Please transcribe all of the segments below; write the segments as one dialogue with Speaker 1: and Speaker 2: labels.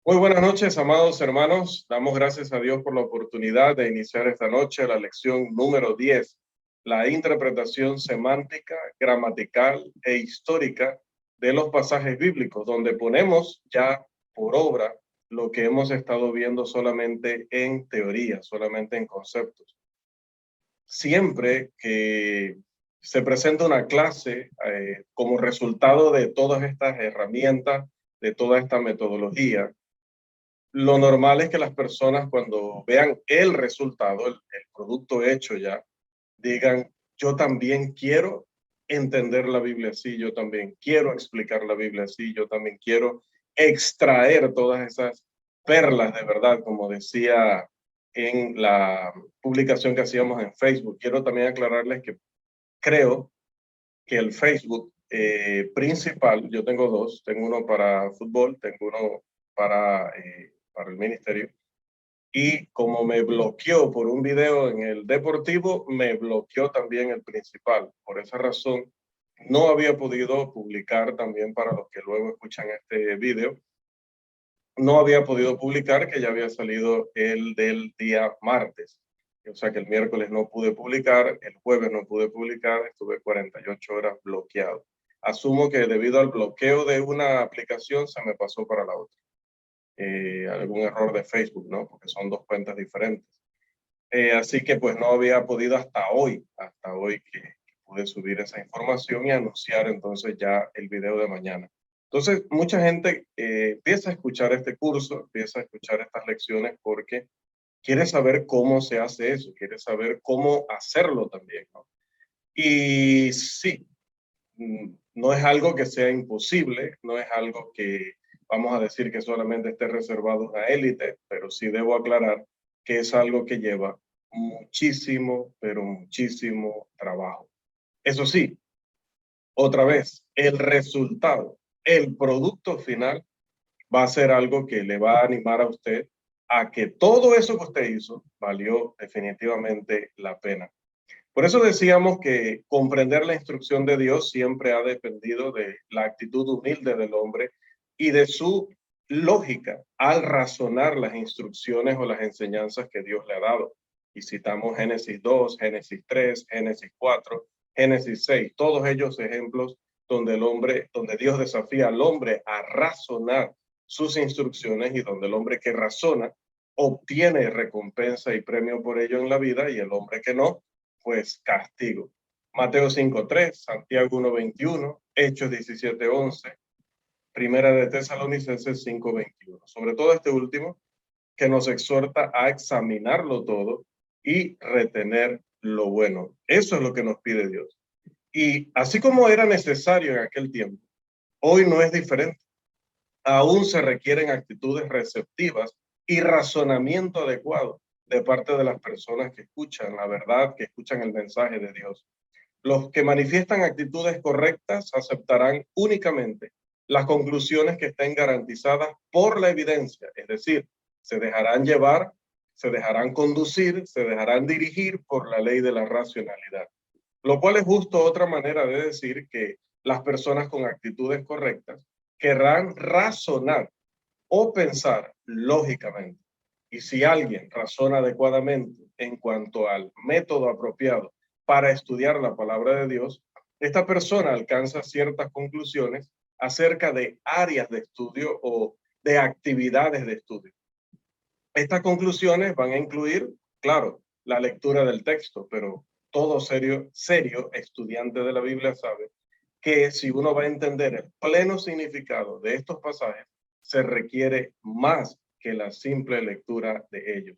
Speaker 1: Muy buenas noches, amados hermanos. Damos gracias a Dios por la oportunidad de iniciar esta noche la lección número 10, la interpretación semántica, gramatical e histórica de los pasajes bíblicos, donde ponemos ya por obra lo que hemos estado viendo solamente en teoría, solamente en conceptos. Siempre que se presenta una clase como resultado de todas estas herramientas, de toda esta metodología, lo normal es que las personas cuando vean el resultado, el producto hecho ya, digan, yo también quiero entender la Biblia así, yo también quiero explicar la Biblia así, yo también quiero extraer todas esas perlas de verdad, como decía en la publicación que hacíamos en Facebook. Quiero también aclararles que creo que el Facebook principal, yo tengo dos, tengo uno para fútbol, tengo uno para el ministerio, y como me bloqueó por un video en el deportivo, me bloqueó también el principal. Por esa razón, no había podido publicar también para los que luego escuchan este video. No había podido publicar que ya había salido el del día martes. O sea que el miércoles no pude publicar, el jueves no pude publicar, estuve 48 horas bloqueado. Asumo que debido al bloqueo de una aplicación se me pasó para la otra. Algún error de Facebook, ¿no? Porque son dos cuentas diferentes. Así que pues no había podido hasta hoy que pude subir esa información y anunciar entonces ya el video de mañana. Entonces, mucha gente empieza a escuchar este curso, empieza a escuchar estas lecciones porque quiere saber cómo se hace eso, quiere saber cómo hacerlo también, ¿no? Y sí, no es algo que sea imposible, no es algo que vamos a decir que solamente esté reservado a una élite, pero sí debo aclarar que es algo que lleva muchísimo, pero muchísimo trabajo. Eso sí, otra vez, el resultado, el producto final va a ser algo que le va a animar a usted a que todo eso que usted hizo valió definitivamente la pena. Por eso decíamos que comprender la instrucción de Dios siempre ha dependido de la actitud humilde del hombre y de su lógica al razonar las instrucciones o las enseñanzas que Dios le ha dado. Y citamos Génesis 2, Génesis 3, Génesis 4, Génesis 6, todos ellos ejemplos donde Dios desafía al hombre a razonar sus instrucciones y donde el hombre que razona obtiene recompensa y premio por ello en la vida y el hombre que no, pues castigo. Mateo 5:3, Santiago 1:21, Hechos 17:11, Primera de Tesalonicenses 5:21. Sobre todo este último, que nos exhorta a examinarlo todo y retener lo bueno. Eso es lo que nos pide Dios. Y así como era necesario en aquel tiempo, hoy no es diferente. Aún se requieren actitudes receptivas y razonamiento adecuado de parte de las personas que escuchan la verdad, que escuchan el mensaje de Dios. Los que manifiestan actitudes correctas aceptarán únicamente las conclusiones que estén garantizadas por la evidencia, es decir, se dejarán llevar, se dejarán conducir, se dejarán dirigir por la ley de la racionalidad, lo cual es justo otra manera de decir que las personas con actitudes correctas querrán razonar o pensar lógicamente. Y si alguien razona adecuadamente en cuanto al método apropiado para estudiar la palabra de Dios, esta persona alcanza ciertas conclusiones acerca de áreas de estudio o de actividades de estudio. Estas conclusiones van a incluir, claro, la lectura del texto, pero todo serio estudiante de la Biblia sabe que si uno va a entender el pleno significado de estos pasajes, se requiere más que la simple lectura de ellos.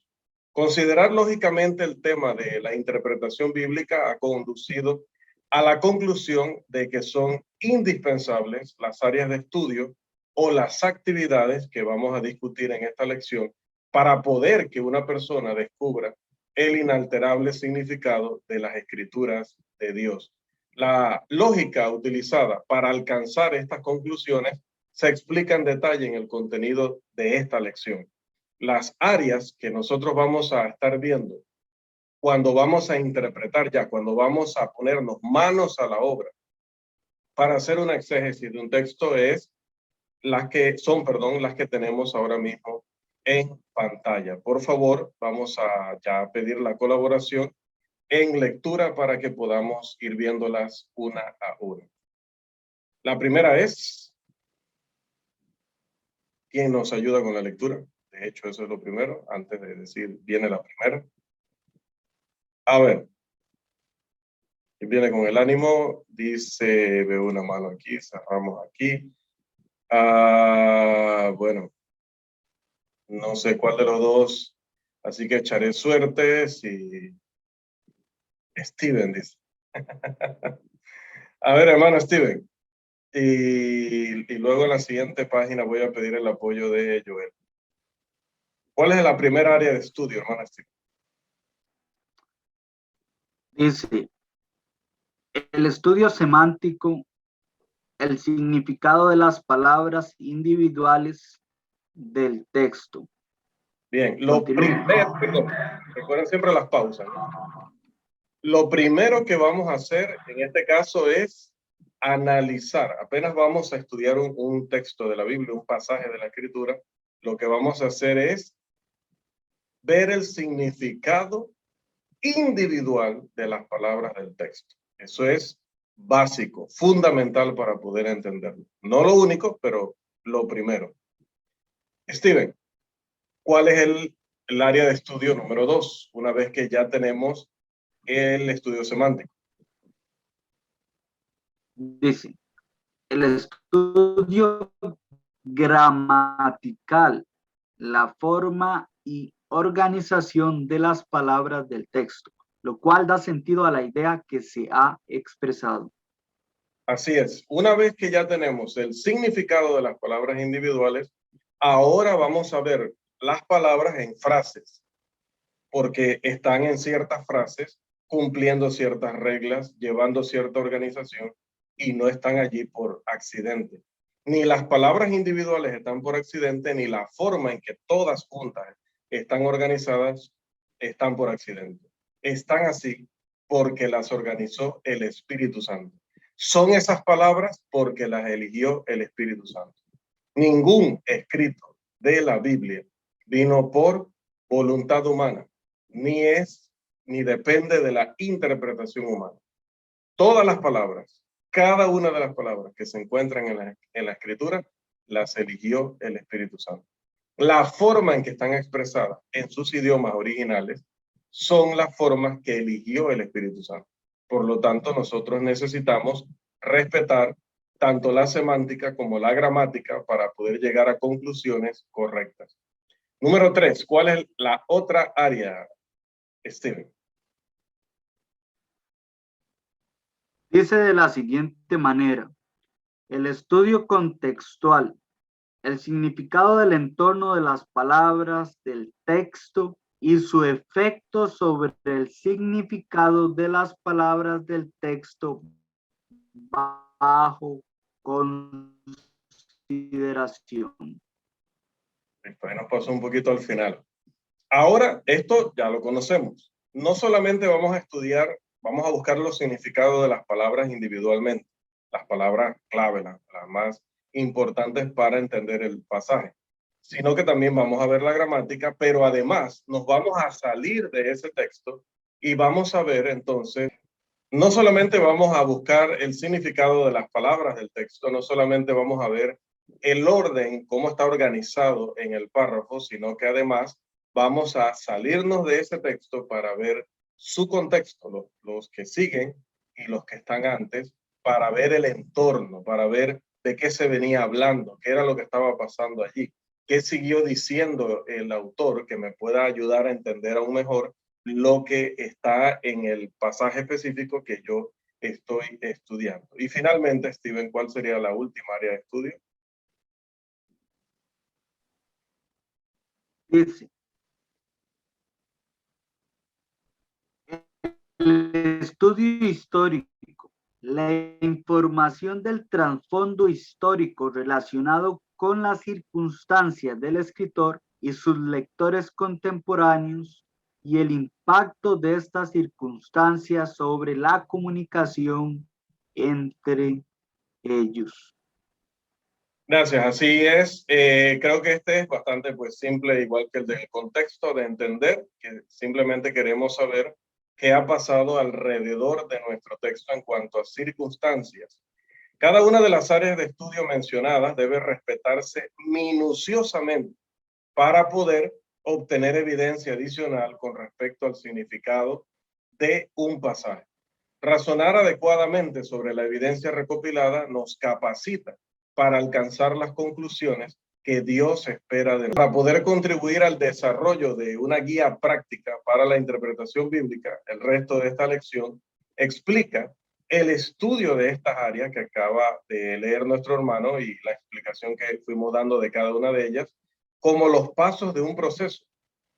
Speaker 1: Considerar lógicamente el tema de la interpretación bíblica ha conducido a la conclusión de que son indispensables las áreas de estudio o las actividades que vamos a discutir en esta lección para poder que una persona descubra el inalterable significado de las escrituras de Dios. La lógica utilizada para alcanzar estas conclusiones se explica en detalle en el contenido de esta lección. Las áreas que nosotros vamos a estar viendo cuando vamos a interpretar ya, cuando vamos a ponernos manos a la obra para hacer una exégesis de un texto es las que son, perdón, las que tenemos ahora mismo en pantalla. Por favor, vamos a ya pedir la colaboración en lectura para que podamos ir viéndolas una a una. La primera es, ¿quién nos ayuda con la lectura? De hecho, eso es lo primero, antes de decir, viene la primera. A ver, ¿quién viene con el ánimo? Dice, veo una mano aquí, cerramos aquí. Bueno, no sé cuál de los dos, así que echaré suerte si Steven dice. A ver, hermano Steven. Y luego en la siguiente página voy a pedir el apoyo de Joel. ¿Cuál es la primera área de estudio, hermano Steven?
Speaker 2: Dice, el estudio semántico, el significado de las palabras individuales del texto.
Speaker 1: Bien, lo primero, perdón, recuerden siempre las pausas, ¿no? Lo primero que vamos a hacer en este caso es analizar. Apenas vamos a estudiar un texto de la Biblia, un pasaje de la Escritura, lo que vamos a hacer es ver el significado individual de las palabras del texto. Eso es básico, fundamental para poder entenderlo. No lo único, pero lo primero. Steven, ¿cuál es el área de estudio número 2? Una vez que ya tenemos el estudio semántico.
Speaker 2: Dice, el estudio gramatical, la forma y organización de las palabras del texto, lo cual da sentido a la idea que se ha expresado.
Speaker 1: Así es. Una vez que ya tenemos el significado de las palabras individuales, ahora vamos a ver las palabras en frases, porque están en ciertas frases, cumpliendo ciertas reglas, llevando cierta organización y no están allí por accidente. Ni las palabras individuales están por accidente, ni la forma en que todas juntas están organizadas están por accidente. Están así porque las organizó el Espíritu Santo. Son esas palabras porque las eligió el Espíritu Santo. Ningún escrito de la Biblia vino por voluntad humana, ni depende de la interpretación humana. Todas las palabras, cada una de las palabras que se encuentran en la Escritura, las eligió el Espíritu Santo. La forma en que están expresadas en sus idiomas originales son las formas que eligió el Espíritu Santo. Por lo tanto, nosotros necesitamos respetar tanto la semántica como la gramática para poder llegar a conclusiones correctas. Número 3, ¿cuál es la otra área, Steven?
Speaker 2: Dice de la siguiente manera, el estudio contextual, el significado del entorno de las palabras del texto y su efecto sobre el significado de las palabras del texto bajo consideración.
Speaker 1: Después nos pasó un poquito al final. Ahora, esto ya lo conocemos. No solamente vamos a estudiar, vamos a buscar los significados de las palabras individualmente, las palabras clave, las más importantes para entender el pasaje, sino que también vamos a ver la gramática, pero además nos vamos a salir de ese texto y vamos a ver entonces, no solamente vamos a buscar el significado de las palabras del texto, no solamente vamos a ver el orden, cómo está organizado en el párrafo, sino que además vamos a salirnos de ese texto para ver su contexto, los que siguen y los que están antes, para ver el entorno, para ver de qué se venía hablando, qué era lo que estaba pasando allí, qué siguió diciendo el autor que me pueda ayudar a entender aún mejor lo que está en el pasaje específico que yo estoy estudiando. Y finalmente, Steven, ¿cuál sería la última área de estudio?
Speaker 2: Dice, el estudio histórico, la información del trasfondo histórico relacionado con las circunstancias del escritor y sus lectores contemporáneos y el impacto de estas circunstancias sobre la comunicación entre ellos.
Speaker 1: Gracias, así es. Creo que este es bastante pues simple, igual que el del contexto, de entender que simplemente queremos saber qué ha pasado alrededor de nuestro texto en cuanto a circunstancias. Cada una de las áreas de estudio mencionadas debe respetarse minuciosamente para poder obtener evidencia adicional con respecto al significado de un pasaje. Razonar adecuadamente sobre la evidencia recopilada nos capacita para alcanzar las conclusiones que Dios espera de nosotros. Para poder contribuir al desarrollo de una guía práctica para la interpretación bíblica, el resto de esta lección explica el estudio de estas áreas que acaba de leer nuestro hermano y la explicación que fuimos dando de cada una de ellas, como los pasos de un proceso,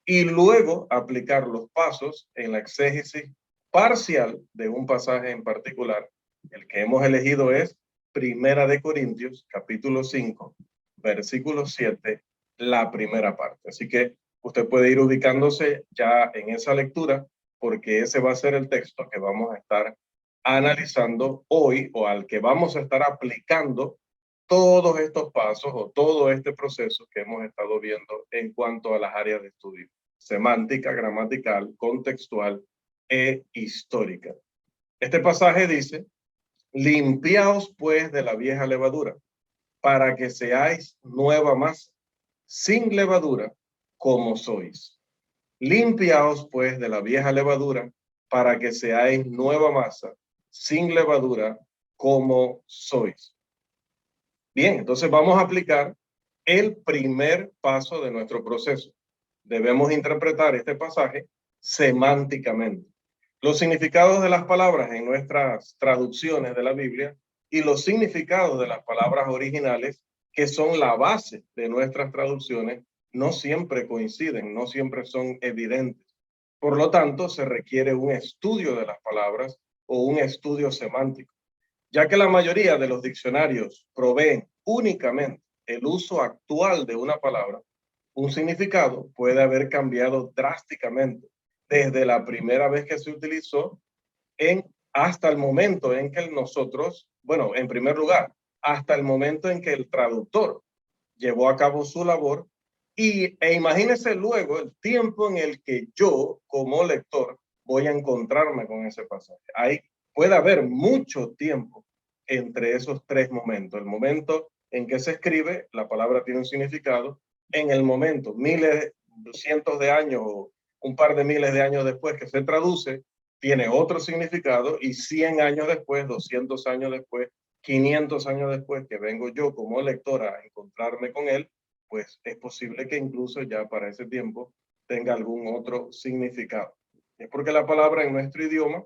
Speaker 1: y luego aplicar los pasos en la exégesis parcial de un pasaje en particular. El que hemos elegido es Primera de Corintios, capítulo 5, versículo 7, la primera parte. Así que usted puede ir ubicándose ya en esa lectura, porque ese va a ser el texto que vamos a estar analizando hoy, o al que vamos a estar aplicando todos estos pasos o todo este proceso que hemos estado viendo en cuanto a las áreas de estudio: semántica, gramatical, contextual e histórica. Este pasaje dice: limpiaos pues de la vieja levadura, para que seáis nueva masa, sin levadura, como sois. Limpiaos pues de la vieja levadura, para que seáis nueva masa, sin levadura, como sois. Bien, entonces vamos a aplicar el primer paso de nuestro proceso. Debemos interpretar este pasaje semánticamente. Los significados de las palabras en nuestras traducciones de la Biblia y los significados de las palabras originales, que son la base de nuestras traducciones, no siempre coinciden, no siempre son evidentes. Por lo tanto, se requiere un estudio de las palabras o un estudio semántico, ya que la mayoría de los diccionarios proveen únicamente el uso actual de una palabra. Un significado puede haber cambiado drásticamente desde la primera vez que se utilizó hasta el momento en que nosotros, bueno, en primer lugar, hasta el momento en que el traductor llevó a cabo su labor, e imagínese luego el tiempo en el que yo, como lector, voy a encontrarme con ese pasaje. Ahí puede haber mucho tiempo entre esos tres momentos. El momento en que se escribe, la palabra tiene un significado; en el momento, miles, cientos de años o un par de miles de años después que se traduce, tiene otro significado; y 100 años después, 200 años después, 500 años después que vengo yo como lector a encontrarme con él, pues es posible que incluso ya para ese tiempo tenga algún otro significado. Es porque la palabra en nuestro idioma,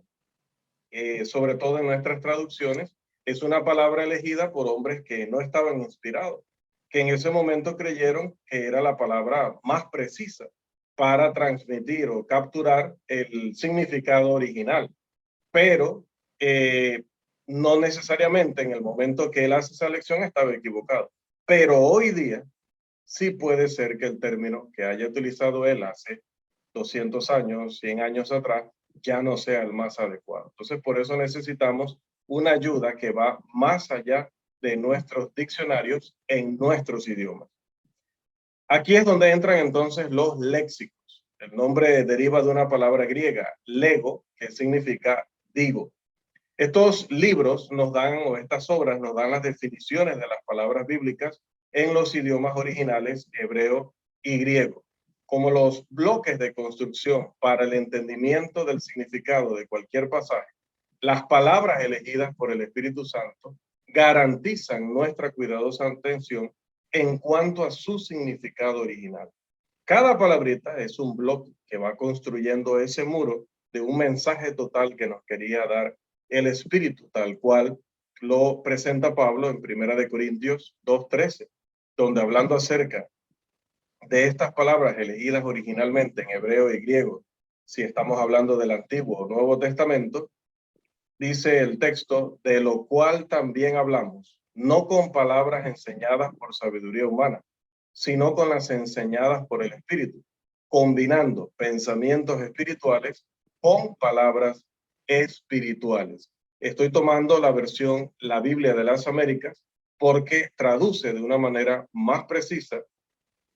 Speaker 1: sobre todo en nuestras traducciones, es una palabra elegida por hombres que no estaban inspirados, que en ese momento creyeron que era la palabra más precisa para transmitir o capturar el significado original. Pero no necesariamente en el momento que él hace esa elección estaba equivocado. Pero hoy día sí puede ser que el término que haya utilizado él hace 200 años, 100 años atrás, ya no sea el más adecuado. Entonces, por eso necesitamos una ayuda que va más allá de nuestros diccionarios en nuestros idiomas. Aquí es donde entran entonces los léxicos. El nombre deriva de una palabra griega, lego, que significa digo. Estos libros nos dan, o estas obras nos dan las definiciones de las palabras bíblicas en los idiomas originales hebreo y griego, como los bloques de construcción para el entendimiento del significado de cualquier pasaje. Las palabras elegidas por el Espíritu Santo garantizan nuestra cuidadosa atención en cuanto a su significado original. Cada palabrita es un bloque que va construyendo ese muro de un mensaje total que nos quería dar el Espíritu, tal cual lo presenta Pablo en Primera de Corintios 2:13, donde, hablando acerca de estas palabras elegidas originalmente en hebreo y griego, si estamos hablando del Antiguo o Nuevo Testamento, dice el texto: de lo cual también hablamos, no con palabras enseñadas por sabiduría humana, sino con las enseñadas por el Espíritu, combinando pensamientos espirituales con palabras espirituales. Estoy tomando la versión, la Biblia de las Américas, porque traduce de una manera más precisa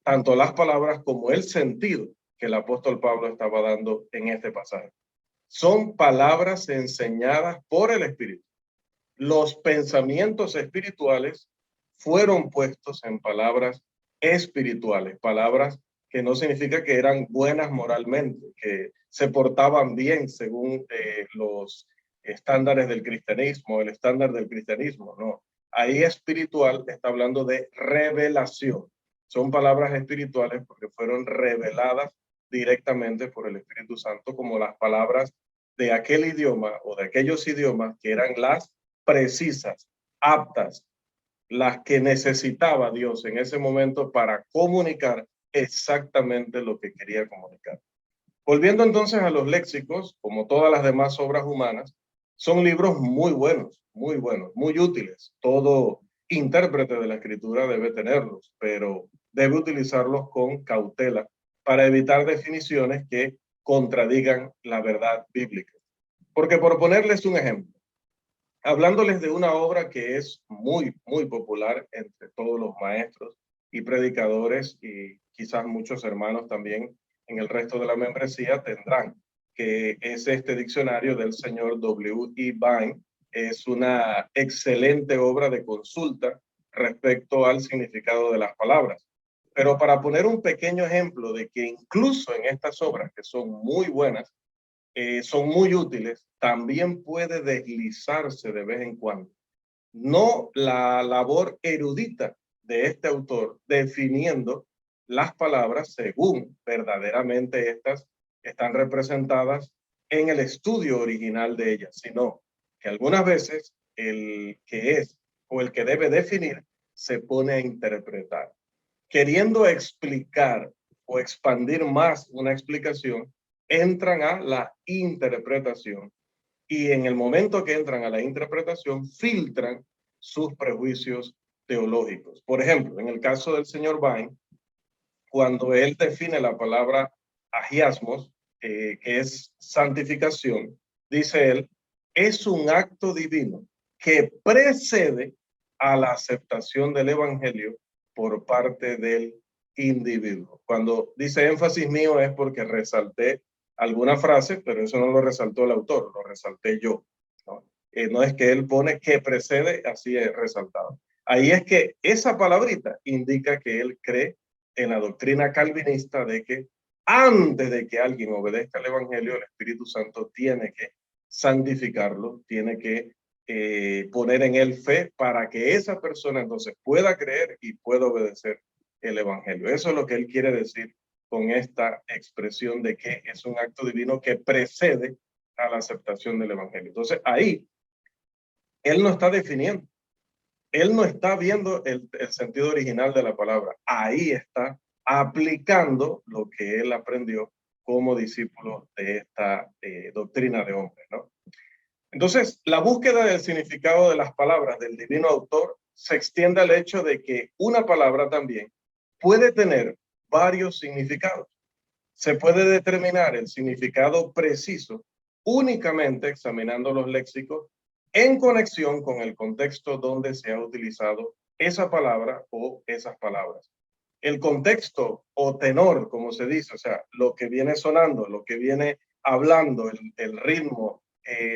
Speaker 1: tanto las palabras como el sentido que el apóstol Pablo estaba dando en este pasaje. Son palabras enseñadas por el Espíritu. Los pensamientos espirituales fueron puestos en palabras espirituales, palabras que no significa que eran buenas moralmente, que se portaban bien según los estándares del cristianismo, el estándar del cristianismo, no. Ahí espiritual está hablando de revelación. Son palabras espirituales porque fueron reveladas directamente por el Espíritu Santo como las palabras de aquel idioma o de aquellos idiomas que eran las precisas, aptas, las que necesitaba Dios en ese momento para comunicar exactamente lo que quería comunicar. Volviendo entonces a los léxicos, como todas las demás obras humanas, son libros muy buenos, muy útiles. Todo intérprete de la escritura debe tenerlos, pero debe utilizarlos con cautela para evitar definiciones que contradigan la verdad bíblica. Porque por ponerles un ejemplo, hablándoles de una obra que es muy popular entre todos los maestros y predicadores y quizás muchos hermanos también en el resto de la membresía tendrán, que es este diccionario del señor W. E. Vine. Es una excelente obra de consulta respecto al significado de las palabras. Pero para poner un pequeño ejemplo de que incluso en estas obras, que son muy buenas, son muy útiles, también puede deslizarse de vez en cuando. No la labor erudita de este autor definiendo las palabras según verdaderamente estas están representadas en el estudio original de ellas, sino que algunas veces el que es o el que debe definir se pone a interpretar, queriendo explicar o expandir más una explicación, entran a la interpretación y en el momento que entran a la interpretación filtran sus prejuicios teológicos. Por ejemplo, en el caso del señor Vine, cuando él define la palabra agiasmos, que es santificación, dice él, es un acto divino que precede a la aceptación del evangelio por parte del individuo. Cuando dice énfasis mío es porque resalté alguna frase, pero eso no lo resaltó el autor, lo resalté yo. No, no es que él pone que precede, así es resaltado. Ahí es que esa palabrita indica que él cree en la doctrina calvinista de que antes de que alguien obedezca al evangelio, el Espíritu Santo tiene que santificarlo, tiene que poner en él fe para que esa persona entonces pueda creer y pueda obedecer el evangelio. Eso es lo que él quiere decir con esta expresión de que es un acto divino que precede a la aceptación del evangelio. Entonces ahí él no está definiendo, él no está viendo el sentido original de la palabra. Ahí está aplicando lo que él aprendió como discípulo de esta doctrina de hombres, ¿no? Entonces, la búsqueda del significado de las palabras del divino autor se extiende al hecho de que una palabra también puede tener varios significados. Se puede determinar el significado preciso únicamente examinando los léxicos en conexión con el contexto donde se ha utilizado esa palabra o esas palabras. El contexto o tenor, como se dice, o sea, lo que viene sonando, lo que viene hablando, el ritmo,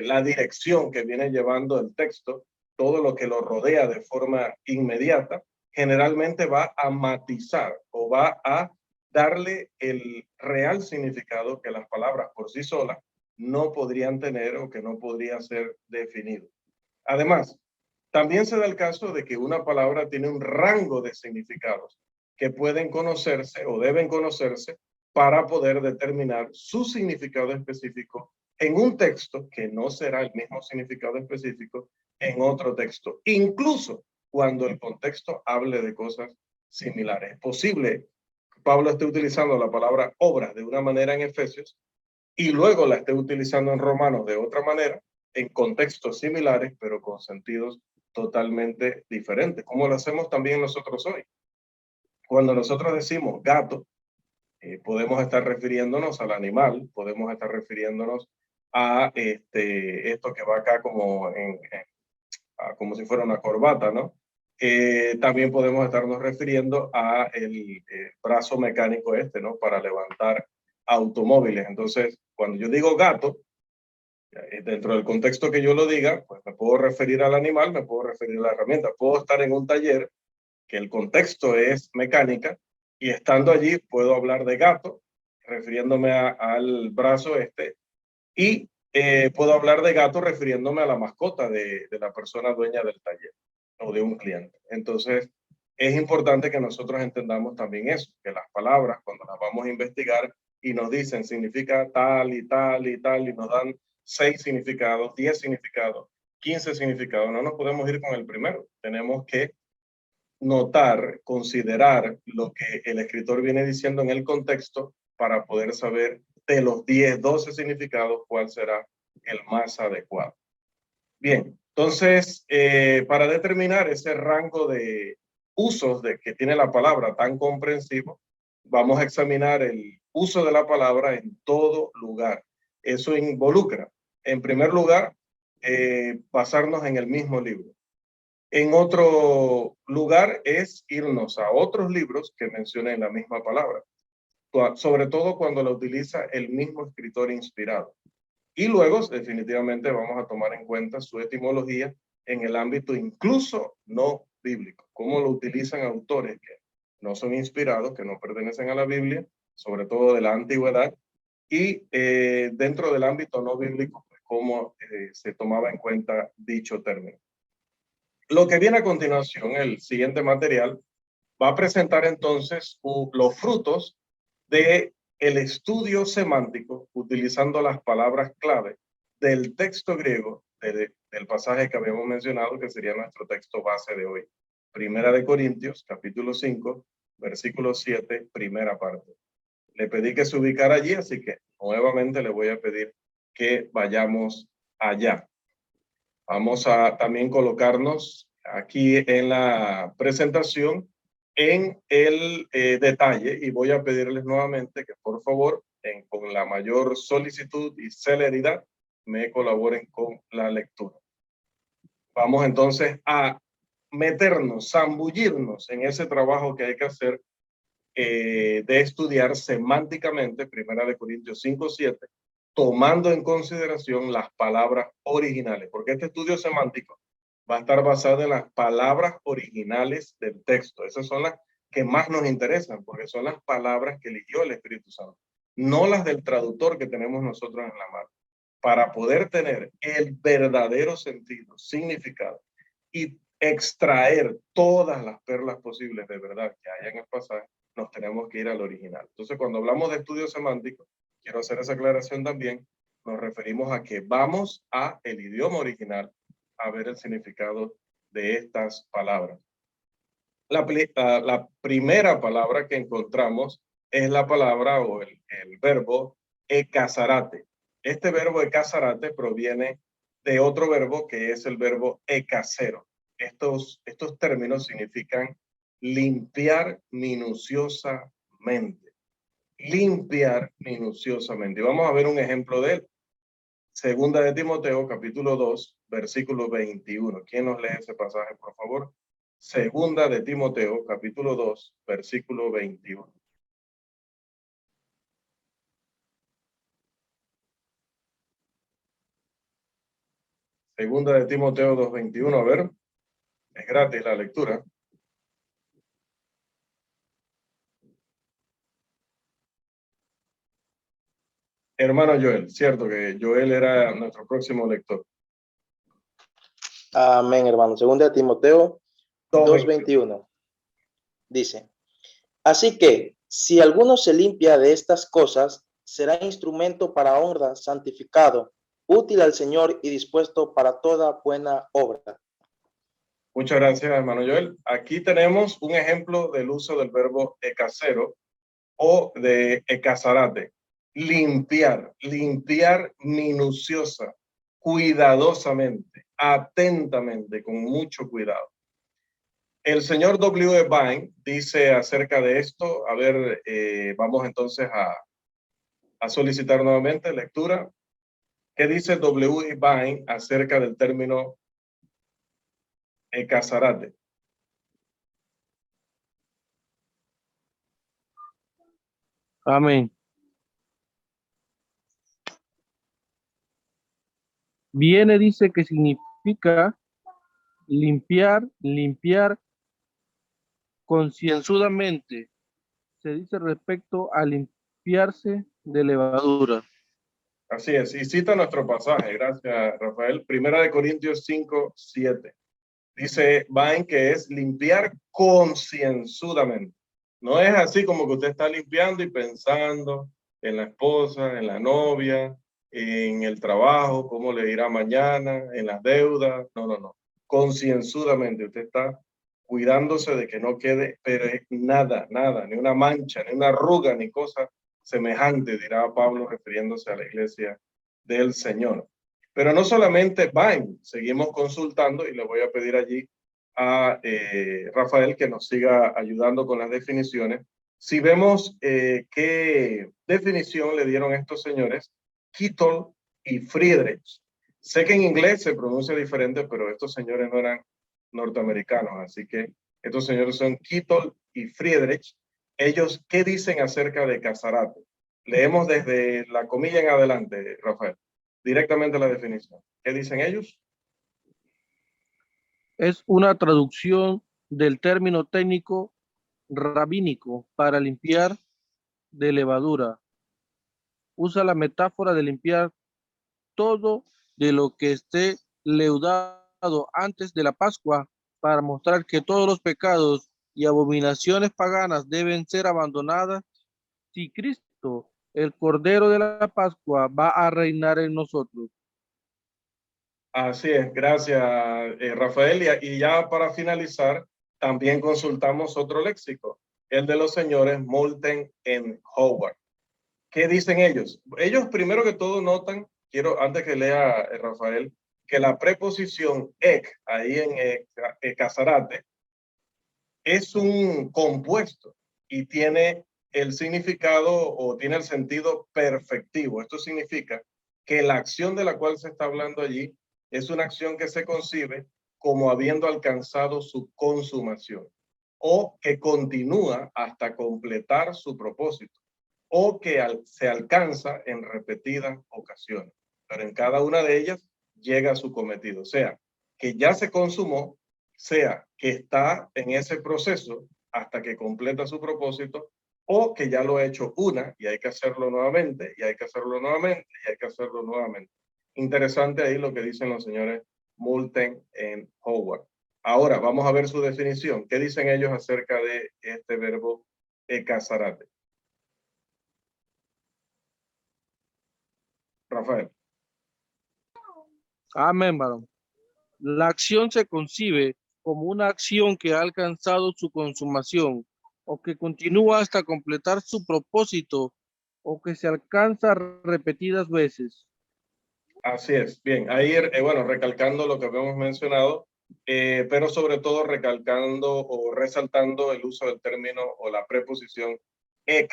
Speaker 1: la dirección que viene llevando el texto, todo lo que lo rodea de forma inmediata, generalmente va a matizar o va a darle el real significado que las palabras por sí solas no podrían tener o que no podría ser definido. Además, también se da el caso de que una palabra tiene un rango de significados que pueden conocerse o deben conocerse para poder determinar su significado específico en un texto que no será el mismo significado específico en otro texto, incluso cuando el contexto hable de cosas similares. Es posible que Pablo esté utilizando la palabra obra de una manera en Efesios y luego la esté utilizando en Romanos de otra manera, en contextos similares, pero con sentidos totalmente diferentes, como lo hacemos también nosotros hoy. Cuando nosotros decimos gato, podemos estar refiriéndonos al animal, podemos estar refiriéndonos a esto que va acá como, como si fuera una corbata, ¿no? También podemos estarnos refiriendo a el brazo mecánico ¿no? Para levantar automóviles. Entonces, cuando yo digo gato, dentro del contexto que yo lo diga, pues me puedo referir al animal, me puedo referir a la herramienta. Puedo estar en un taller que el contexto es mecánica y estando allí puedo hablar de gato, refiriéndome al brazo y puedo hablar de gato refiriéndome a la mascota de la persona dueña del taller o de un cliente. Entonces, es importante que nosotros entendamos también eso, que las palabras, cuando las vamos a investigar y nos dicen significa tal y tal y tal, y nos dan 6 significados, 10 significados, 15 significados, no nos podemos ir con el primero. Tenemos que notar, considerar lo que el escritor viene diciendo en el contexto para poder saber de los 10, 12 significados cuál será el más adecuado. Bien, entonces, para determinar ese rango de usos que tiene la palabra tan comprensivo, vamos a examinar el uso de la palabra en todo lugar. Eso involucra, en primer lugar, basarnos en el mismo libro. En otro lugar es irnos a otros libros que mencionen la misma palabra, sobre todo cuando la utiliza el mismo escritor inspirado. Y luego, definitivamente, vamos a tomar en cuenta su etimología en el ámbito incluso no bíblico, cómo lo utilizan autores que no son inspirados, que no pertenecen a la Biblia, sobre todo de la antigüedad, y dentro del ámbito no bíblico, pues, cómo se tomaba en cuenta dicho término. Lo que viene a continuación, el siguiente material, va a presentar entonces los frutos de el estudio semántico utilizando las palabras clave del texto griego del pasaje que habíamos mencionado, que sería nuestro texto base de hoy. Primera de Corintios, capítulo 5, versículo 7, primera parte. Le pedí que se ubicara allí, así que nuevamente le voy a pedir que vayamos allá. Vamos a también colocarnos aquí en la presentación en el detalle y voy a pedirles nuevamente que por favor con la mayor solicitud y celeridad me colaboren con la lectura. Vamos entonces a meternos, zambullirnos en ese trabajo que hay que hacer de estudiar semánticamente, Primera de Corintios 5:7, tomando en consideración las palabras originales, porque este estudio semántico va a estar basado en las palabras originales del texto. Esas son las que más nos interesan, porque son las palabras que eligió el Espíritu Santo, no las del traductor que tenemos nosotros en la mano, para poder tener el verdadero sentido, significado y extraer todas las perlas posibles de verdad que hay en el pasaje. Nos tenemos que ir al original. Entonces, cuando hablamos de estudio semántico, quiero hacer esa aclaración también, nos referimos a que vamos a el idioma original a ver el significado de estas palabras. La primera palabra que encontramos es la palabra o el verbo ekasarate. Este verbo ekasarate proviene de otro verbo que es el verbo ekasero. Estos términos significan limpiar minuciosamente. Limpiar minuciosamente. Y vamos a ver un ejemplo de él. Segunda de Timoteo, capítulo 2, versículo 21. ¿Quién nos lee ese pasaje, por favor? Segunda de Timoteo, capítulo 2, versículo 21. Segunda de Timoteo 2:21, a ver, es gratis la lectura. Hermano Joel, cierto que Joel era nuestro próximo lector.
Speaker 3: Amén, hermano. Segunda de Timoteo 2:21. Dice, así que si alguno se limpia de estas cosas, será instrumento para honra, santificado, útil al Señor y dispuesto para toda buena obra.
Speaker 1: Muchas gracias, hermano Joel. Aquí tenemos un ejemplo del uso del verbo ekasero o de ekasarate. Limpiar, limpiar minuciosa, cuidadosamente, atentamente, con mucho cuidado. El señor W. Vine dice acerca de esto, a ver, vamos entonces a solicitar nuevamente lectura. ¿Qué dice W. Vine acerca del término ekasarate?
Speaker 4: Amén. Viene, dice que significa limpiar concienzudamente. Se dice respecto a limpiarse de levadura.
Speaker 1: Así es, y cita nuestro pasaje, gracias Rafael, 1 Corintios 5, 7. Dice Bain que es limpiar concienzudamente. No es así como que usted está limpiando y pensando en la esposa, en la novia, en el trabajo, cómo le irá mañana, en las deudas. No, no, no. Concienzudamente usted está cuidándose de que no quede nada, ni una mancha, ni una arruga, ni cosa semejante, dirá Pablo refiriéndose a la iglesia del Señor. Pero no solamente Bain, seguimos consultando y le voy a pedir allí a Rafael que nos siga ayudando con las definiciones. Si vemos qué definición le dieron estos señores, Kittel y Friedrich. Sé que en inglés se pronuncia diferente, pero estos señores no eran norteamericanos, así que estos señores son Kittel y Friedrich. Ellos, ¿qué dicen acerca de Casarate? Leemos desde la comilla en adelante, Rafael. Directamente la definición. ¿Qué dicen ellos?
Speaker 4: Es una traducción del término técnico rabínico para limpiar de levadura. Usa la metáfora de limpiar todo de lo que esté leudado antes de la Pascua para mostrar que todos los pecados y abominaciones paganas deben ser abandonadas si Cristo, el Cordero de la Pascua, va a reinar en nosotros.
Speaker 1: Así es, gracias Rafael. Y ya para finalizar, también consultamos otro léxico, el de los señores Moulton and Howard. ¿Qué dicen ellos? Ellos primero que todo notan, quiero antes que lea Rafael, que la preposición ek, ahí en Casarate, es un compuesto y tiene el significado o tiene el sentido perfectivo. Esto significa que la acción de la cual se está hablando allí es una acción que se concibe como habiendo alcanzado su consumación o que continúa hasta completar su propósito o que se alcanza en repetidas ocasiones, pero en cada una de ellas llega a su cometido, o sea, que ya se consumó, sea que está en ese proceso hasta que completa su propósito, o que ya lo ha hecho una y hay que hacerlo nuevamente, y hay que hacerlo nuevamente, y hay que hacerlo nuevamente. Interesante ahí lo que dicen los señores Moulton and Howard. Ahora vamos a ver su definición. ¿Qué dicen ellos acerca de este verbo casarate? Rafael.
Speaker 4: Amén, varón. La acción se concibe como una acción que ha alcanzado su consumación o que continúa hasta completar su propósito o que se alcanza repetidas veces.
Speaker 1: Así es. Bien, ahí, bueno, recalcando lo que habíamos mencionado, pero sobre todo recalcando o resaltando el uso del término o la preposición ek,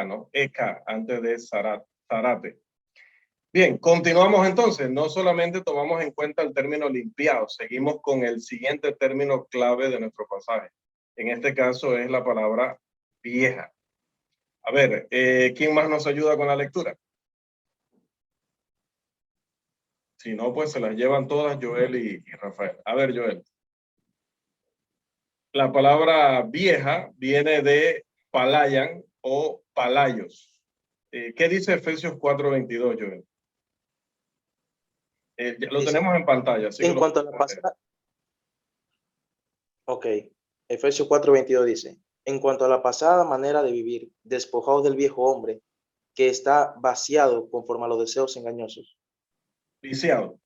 Speaker 1: ¿no? Eka, antes de zarate. Bien, continuamos entonces. No solamente tomamos en cuenta el término limpiado, seguimos con el siguiente término clave de nuestro pasaje. En este caso es la palabra vieja. A ver, ¿quién más nos ayuda con la lectura? Si no, pues se las llevan todas Joel y Rafael. A ver, Joel. La palabra vieja viene de palayan o palayos. ¿Qué dice Efesios 4:22, Joel? Ya lo tenemos en pantalla. Así
Speaker 3: en cuanto a la pasada. Ok. Efesios 4:22 dice: en cuanto a la pasada manera de vivir, despojados del viejo hombre, que está vaciado conforme a los deseos engañosos.
Speaker 1: Viciado.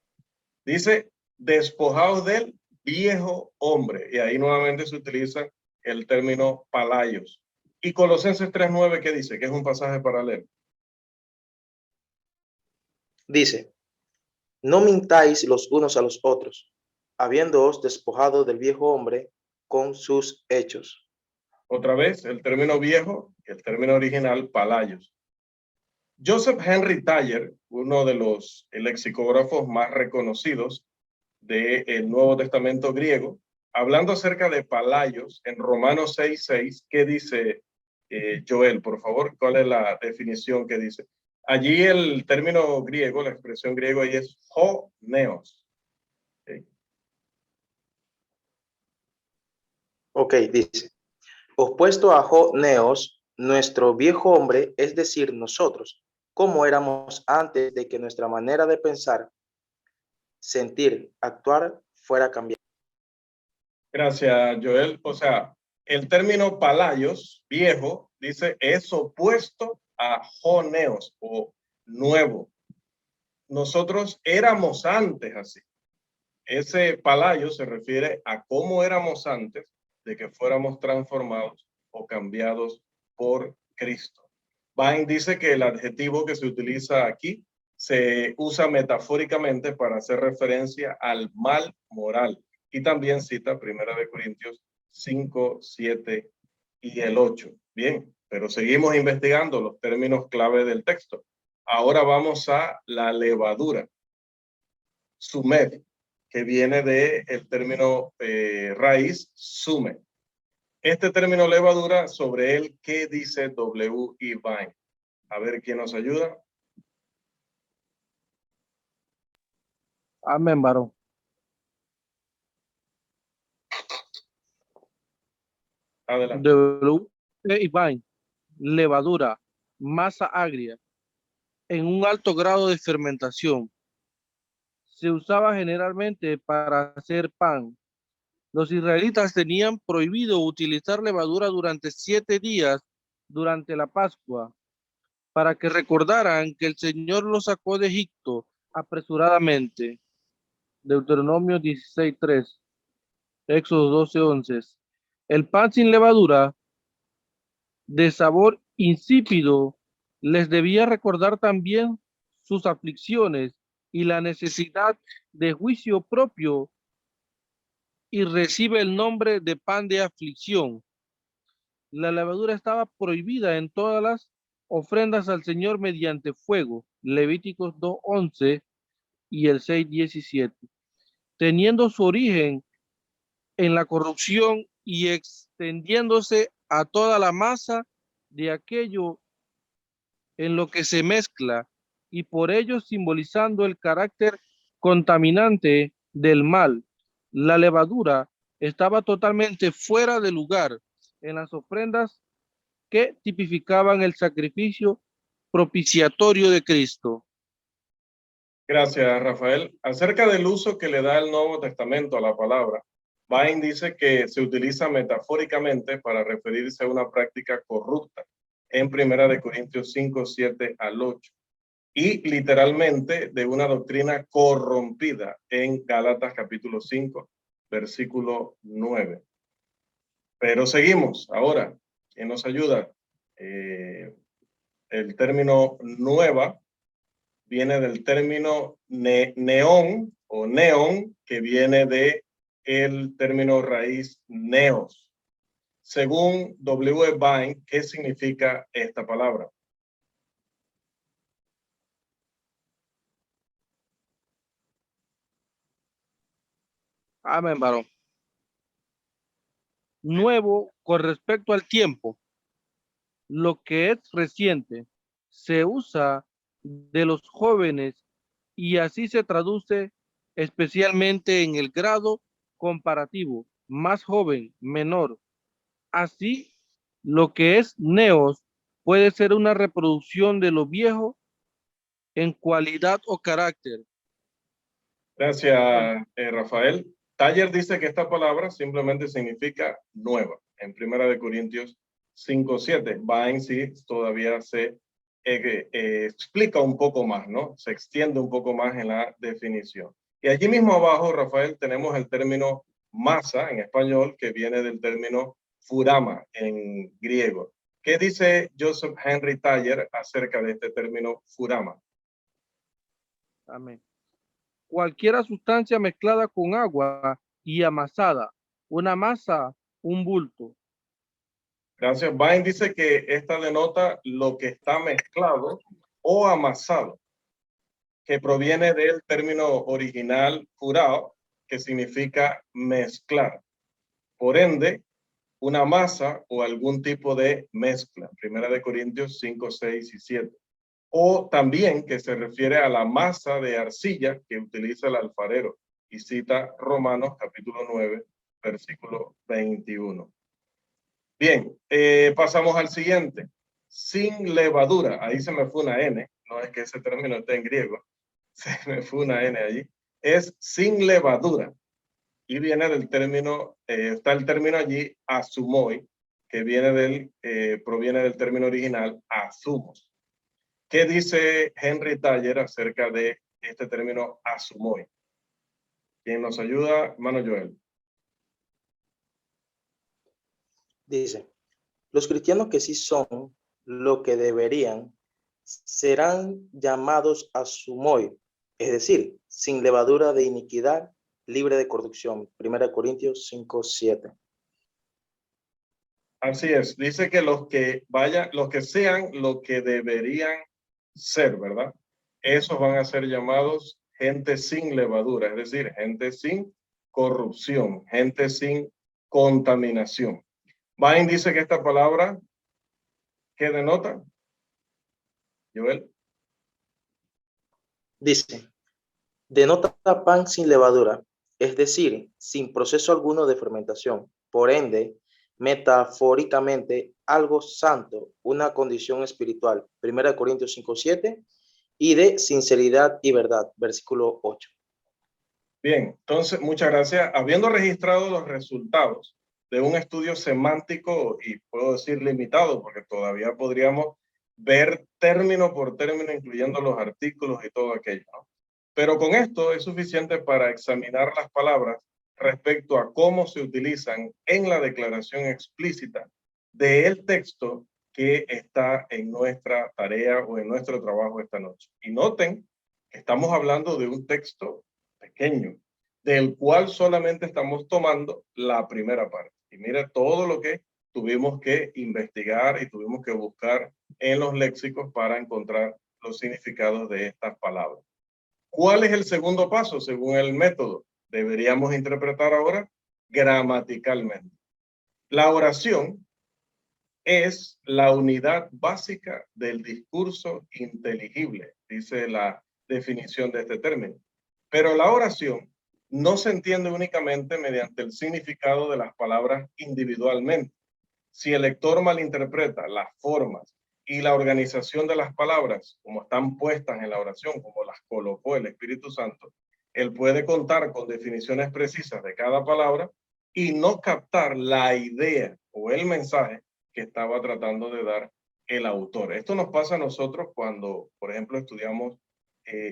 Speaker 1: Dice, despojados del viejo hombre. Y ahí nuevamente se utiliza el término palayos. Y Colosenses 3:9, ¿qué dice? Que es un pasaje paralelo.
Speaker 3: Dice: no mintáis los unos a los otros, habiéndoos despojado del viejo hombre con sus hechos.
Speaker 1: Otra vez, el término viejo, el término original, palayos. Joseph Henry Thayer, uno de los lexicógrafos más reconocidos del Nuevo Testamento griego, hablando acerca de palayos en Romanos 6:6, ¿qué dice Joel, por favor, ¿cuál es la definición que dice? Allí el término griego, la expresión griego ahí es ho-neos.
Speaker 3: Ok, dice, opuesto a ho-neos, nuestro viejo hombre, es decir, nosotros, como éramos antes de que nuestra manera de pensar, sentir, actuar fuera cambiada.
Speaker 1: Gracias, Joel. O sea, el término palaios, viejo, dice, es opuesto a ho-neos o nuevo. Nosotros éramos antes así. Ese palayo se refiere a cómo éramos antes de que fuéramos transformados o cambiados por Cristo. Vine dice que el adjetivo que se utiliza aquí se usa metafóricamente para hacer referencia al mal moral y también cita 1 Corintios 5, 7 y el 8. Bien, pero seguimos investigando los términos clave del texto. Ahora vamos a la levadura. Sumed, que viene del término raíz sume. Este término levadura, sobre él, ¿qué dice W. E. Vine? A ver quién nos ayuda.
Speaker 4: Amén, varón.
Speaker 1: Adelante.
Speaker 4: W. E. Vine, levadura, masa agria, en un alto grado de fermentación. Se usaba generalmente para hacer pan. Los israelitas tenían prohibido utilizar levadura durante 7 días durante la Pascua, para que recordaran que el Señor los sacó de Egipto apresuradamente. Deuteronomio 16:3, Éxodo 12:11. El pan sin levadura, de sabor insípido, les debía recordar también sus aflicciones y la necesidad de juicio propio, y recibe el nombre de pan de aflicción. La levadura estaba prohibida en todas las ofrendas al Señor mediante fuego, Levíticos 2:11 y el 6:17, teniendo su origen en la corrupción y extendiéndose a toda la masa de aquello en lo que se mezcla, y por ello simbolizando el carácter contaminante del mal. La levadura estaba totalmente fuera de lugar en las ofrendas que tipificaban el sacrificio propiciatorio de Cristo.
Speaker 1: Gracias, Rafael. Acerca del uso que le da el Nuevo Testamento a la palabra, Vine dice que se utiliza metafóricamente para referirse a una práctica corrupta en 1 Corintios 5, 7 al 8 y literalmente de una doctrina corrompida en Gálatas capítulo 5, versículo 9. Pero seguimos ahora. ¿Quién nos ayuda? El término nueva viene del término neón o neón, que viene de el término raíz neos. Según W. Vine, ¿qué significa esta palabra?
Speaker 4: Amén, varón. Nuevo con respecto al tiempo. Lo que es reciente se usa de los jóvenes y así se traduce especialmente en el grado comparativo, más joven, menor. Así, lo que es neos puede ser una reproducción de lo viejo en cualidad o carácter.
Speaker 1: Gracias, Rafael. Taller dice que esta palabra simplemente significa nueva, en 1 Corintios 5:7. Vine sí todavía se explica un poco más, ¿no? Se extiende un poco más en la definición. Y allí mismo abajo, Rafael, tenemos el término masa en español, que viene del término furama en griego. ¿Qué dice Joseph Henry Taller acerca de este término furama?
Speaker 4: Amén. Cualquier sustancia mezclada con agua y amasada. Una masa, un bulto.
Speaker 1: Gracias. Vine dice que esta denota lo que está mezclado o amasado, que proviene del término original furao, que significa mezclar. Por ende, una masa o algún tipo de mezcla. Primera de Corintios 5, 6 y 7. O también que se refiere a la masa de arcilla que utiliza el alfarero. Y cita Romanos capítulo 9, versículo 21. Bien, pasamos al siguiente. Sin levadura. Ahí se me fue una N. No es que ese término esté en griego. Se me fue una N allí. Es sin levadura. Y viene del término, está el término allí, asumoi, que proviene del término original, asumos. ¿Qué dice Henry Taller acerca de este término asumoi? ¿Quién nos ayuda? Hermano Joel.
Speaker 3: Dice, los cristianos que sí son lo que deberían serán llamados asumoi, es decir, sin levadura de iniquidad, libre de corrupción. 1 Corintios 5, 7.
Speaker 1: Así es, dice que los que sean lo que deberían ser, ¿verdad? Esos van a ser llamados gente sin levadura, es decir, gente sin corrupción, gente sin contaminación. Bain dice que esta palabra, ¿qué denota? Joel.
Speaker 3: Dice, denota pan sin levadura, es decir, sin proceso alguno de fermentación. Por ende, metafóricamente, algo santo, una condición espiritual. 1 Corintios 5, 7, y de sinceridad y verdad. Versículo 8.
Speaker 1: Bien, entonces, muchas gracias. Habiendo registrado los resultados de un estudio semántico, y puedo decir limitado, porque todavía podríamos ver término por término, incluyendo los artículos y todo aquello, ¿no? Pero con esto es suficiente para examinar las palabras respecto a cómo se utilizan en la declaración explícita del texto que está en nuestra tarea o en nuestro trabajo esta noche. Y noten que estamos hablando de un texto pequeño, del cual solamente estamos tomando la primera parte. Y mire todo lo que tuvimos que investigar y tuvimos que buscar en los léxicos para encontrar los significados de estas palabras. ¿Cuál es el segundo paso según el método? Deberíamos interpretar ahora gramaticalmente. La oración es la unidad básica del discurso inteligible, dice la definición de este término. Pero la oración no se entiende únicamente mediante el significado de las palabras individualmente. Si el lector malinterpreta las formas y la organización de las palabras, como están puestas en la oración, como las colocó el Espíritu Santo, él puede contar con definiciones precisas de cada palabra y no captar la idea o el mensaje que estaba tratando de dar el autor. Esto nos pasa a nosotros cuando, por ejemplo, estudiamos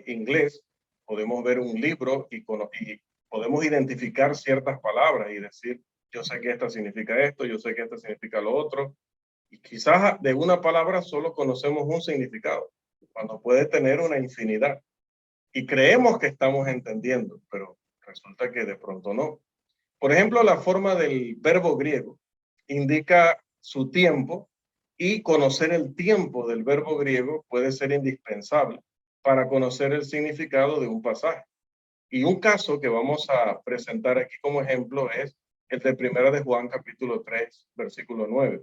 Speaker 1: inglés. Podemos ver un libro y podemos identificar ciertas palabras y decir, yo sé que esta significa esto, yo sé que esta significa lo otro. Y quizás de una palabra solo conocemos un significado, cuando puede tener una infinidad. Y creemos que estamos entendiendo, pero resulta que de pronto no. Por ejemplo, la forma del verbo griego indica su tiempo, y conocer el tiempo del verbo griego puede ser indispensable para conocer el significado de un pasaje. Y un caso que vamos a presentar aquí como ejemplo es el de Primera de Juan, capítulo 3, versículo 9,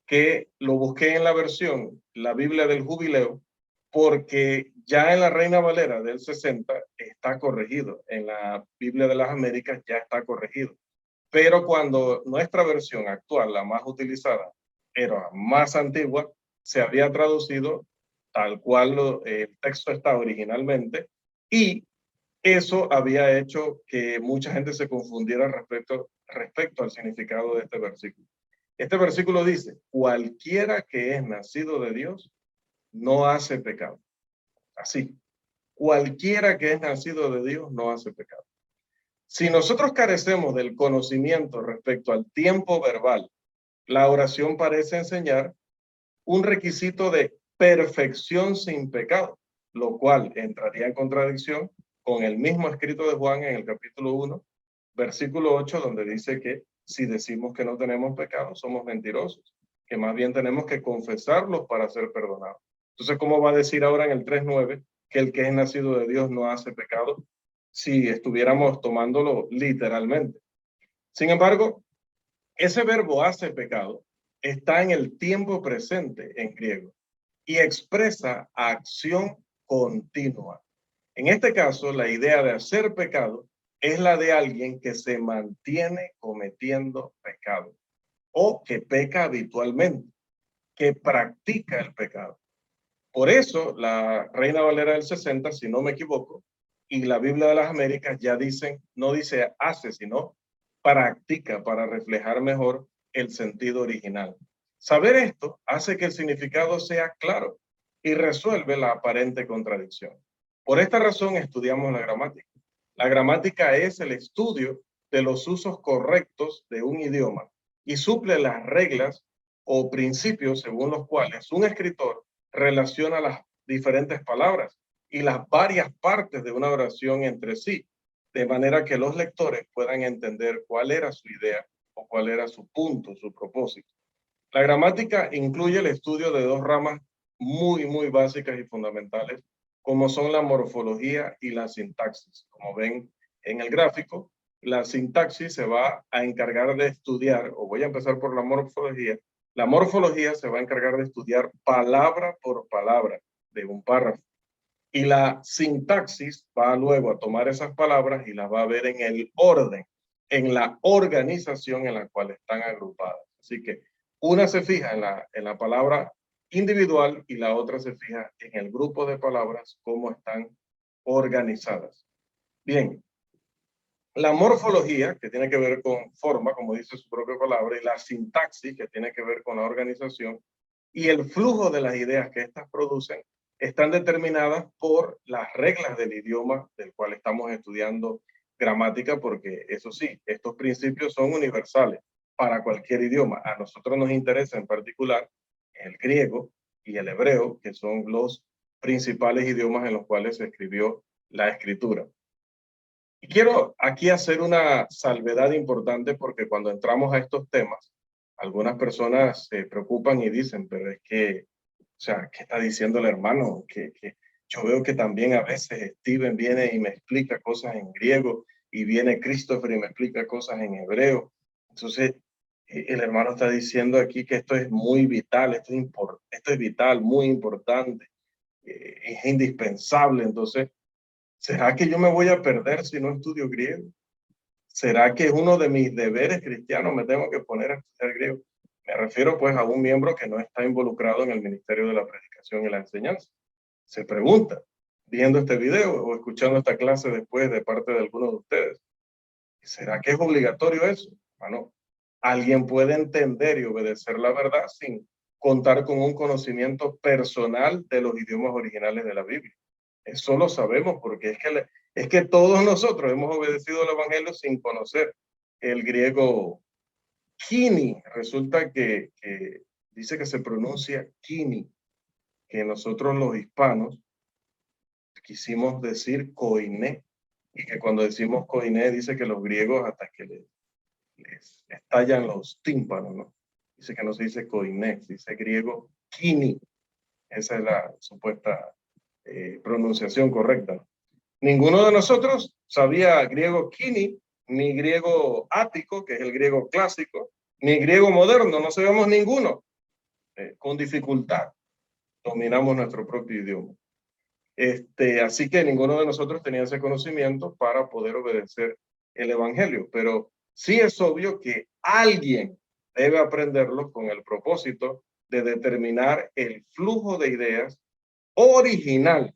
Speaker 1: que lo busqué en la versión, la Biblia del Jubileo, porque ya en la Reina Valera del 60 está corregido, en la Biblia de las Américas ya está corregido. Pero cuando nuestra versión actual, la más utilizada, era más antigua, se había traducido tal cual el texto está originalmente, y eso había hecho que mucha gente se confundiera respecto al significado de este versículo. Este versículo dice, cualquiera que es nacido de Dios no hace pecado. Así, cualquiera que es nacido de Dios no hace pecado. Si nosotros carecemos del conocimiento respecto al tiempo verbal, la oración parece enseñar un requisito de perfección sin pecado, lo cual entraría en contradicción con el mismo escrito de Juan en el capítulo 1, versículo 8, donde dice que si decimos que no tenemos pecado, somos mentirosos, que más bien tenemos que confesarlos para ser perdonados. Entonces, ¿cómo va a decir ahora en el 3:9 que el que es nacido de Dios no hace pecado si estuviéramos tomándolo literalmente? Sin embargo, Ese verbo hace pecado está en el tiempo presente en griego y expresa acción continua. En este caso, la idea de hacer pecado es la de alguien que se mantiene cometiendo pecado o que peca habitualmente, que practica el pecado. Por eso, la Reina Valera del 60, si no me equivoco, y la Biblia de las Américas ya dicen, no dice hace, sino practica, para reflejar mejor el sentido original. Saber esto hace que el significado sea claro y resuelve la aparente contradicción. Por esta razón estudiamos la gramática. La gramática es el estudio de los usos correctos de un idioma y suple las reglas o principios según los cuales un escritor relaciona las diferentes palabras y las varias partes de una oración entre sí, de manera que los lectores puedan entender cuál era su idea o cuál era su punto, su propósito. La gramática incluye el estudio de dos ramas muy básicas y fundamentales, como son la morfología y la sintaxis. Como ven en el gráfico, la sintaxis se va a encargar de estudiar, o voy a empezar por la morfología. La morfología se va a encargar de estudiar palabra por palabra de un párrafo. Y la sintaxis va luego a tomar esas palabras y las va a ver en el orden, en la organización en la cual están agrupadas. Así que una se fija en la palabra individual y la otra se fija en el grupo de palabras, cómo están organizadas. Bien, la morfología, que tiene que ver con forma, como dice su propia palabra, y la sintaxis, que tiene que ver con la organización, y el flujo de las ideas que éstas producen, están determinadas por las reglas del idioma del cual estamos estudiando gramática, porque eso sí, estos principios son universales para cualquier idioma. A nosotros nos interesa en particular el griego y el hebreo, que son los principales idiomas en los cuales se escribió la escritura. Y quiero aquí hacer una salvedad importante porque cuando entramos a estos temas, algunas personas se preocupan y dicen, pero es que, o sea, ¿qué está diciendo el hermano? Que yo veo que también a veces Steven viene y me explica cosas en griego y viene Christopher y me explica cosas en hebreo. Entonces, el hermano está diciendo aquí que esto es muy vital, esto es vital, muy importante, es indispensable. Entonces, ¿será que yo me voy a perder si no estudio griego? ¿Será que es uno de mis deberes cristianos? ¿Me tengo que poner a estudiar griego? Me refiero pues a un miembro que no está involucrado en el ministerio de la predicación y la enseñanza. Se pregunta, viendo este video o escuchando esta clase después de parte de algunos de ustedes, ¿será que es obligatorio eso? Bueno, alguien puede entender y obedecer la verdad sin contar con un conocimiento personal de los idiomas originales de la Biblia. Eso lo sabemos porque es que todos nosotros hemos obedecido el evangelio sin conocer el griego kini. Resulta que dice que se pronuncia kini, que nosotros los hispanos quisimos decir koiné, y que cuando decimos koiné dice que los griegos hasta que les estallan los tímpanos, ¿no? Dice que no se dice koiné, se dice griego kini. Esa es la supuesta pronunciación correcta. Ninguno de nosotros sabía griego kini, ni griego ático, que es el griego clásico, ni griego moderno, no sabíamos ninguno. Con dificultad dominamos nuestro propio idioma. Así que ninguno de nosotros tenía ese conocimiento para poder obedecer el evangelio, pero sí es obvio que alguien debe aprenderlo con el propósito de determinar el flujo de ideas original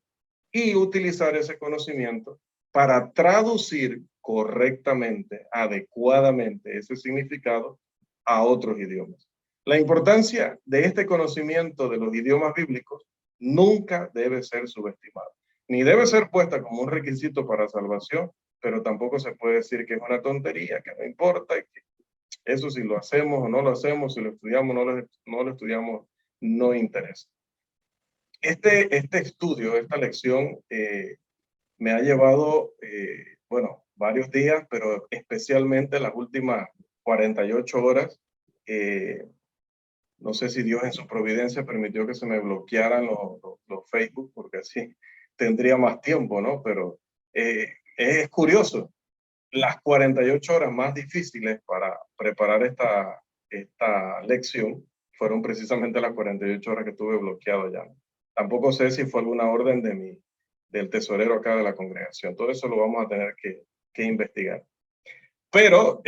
Speaker 1: y utilizar ese conocimiento para traducir correctamente, adecuadamente ese significado a otros idiomas. La importancia de este conocimiento de los idiomas bíblicos nunca debe ser subestimada, ni debe ser puesta como un requisito para salvación, pero tampoco se puede decir que es una tontería, que no importa, y que eso si lo hacemos o no lo hacemos, si lo estudiamos o no lo estudiamos, no interesa. Este estudio, esta lección, me ha llevado, bueno, varios días, pero especialmente las últimas 48 horas. No sé si Dios en su providencia permitió que se me bloquearan los Facebook, porque así tendría más tiempo, ¿no? Pero es curioso. las 48 horas más difíciles para preparar esta lección fueron precisamente las 48 horas que estuve bloqueado ya. Tampoco sé si fue alguna orden del tesorero acá de la congregación. Todo eso lo vamos a tener que investigar. Pero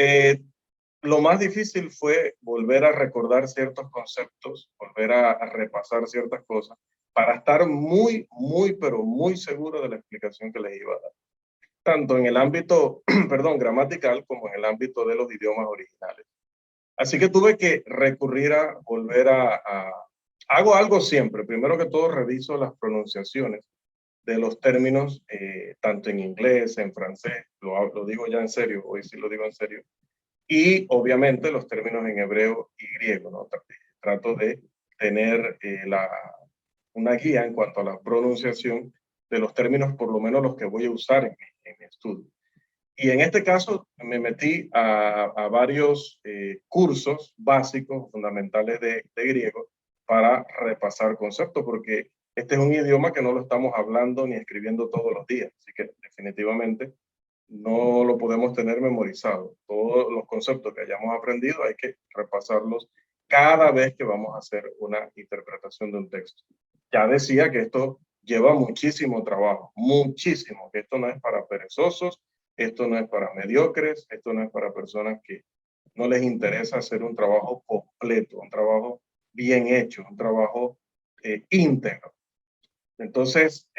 Speaker 1: lo más difícil fue volver a recordar ciertos conceptos, volver a repasar ciertas cosas, para estar muy, pero muy seguro de la explicación que les iba a dar. Tanto en el ámbito, perdón, gramatical, como en el ámbito de los idiomas originales. Así que tuve que recurrir a volver hago algo siempre. Primero que todo, reviso las pronunciaciones de los términos, tanto en inglés, en francés, lo digo ya en serio, hoy sí lo digo en serio, y obviamente los términos en hebreo y griego, ¿no? Trato de tener una guía en cuanto a la pronunciación de los términos, por lo menos los que voy a usar en mi estudio. Y en este caso me metí a varios cursos básicos, fundamentales de griego, para repasar conceptos, porque este es un idioma que no lo estamos hablando ni escribiendo todos los días, así que definitivamente no lo podemos tener memorizado. Todos los conceptos que hayamos aprendido hay que repasarlos cada vez que vamos a hacer una interpretación de un texto. Ya decía que esto lleva muchísimo trabajo, muchísimo, que esto no es para perezosos, esto no es para mediocres, esto no es para personas que no les interesa hacer un trabajo completo, un trabajo bien hecho, un trabajo íntegro. Entonces,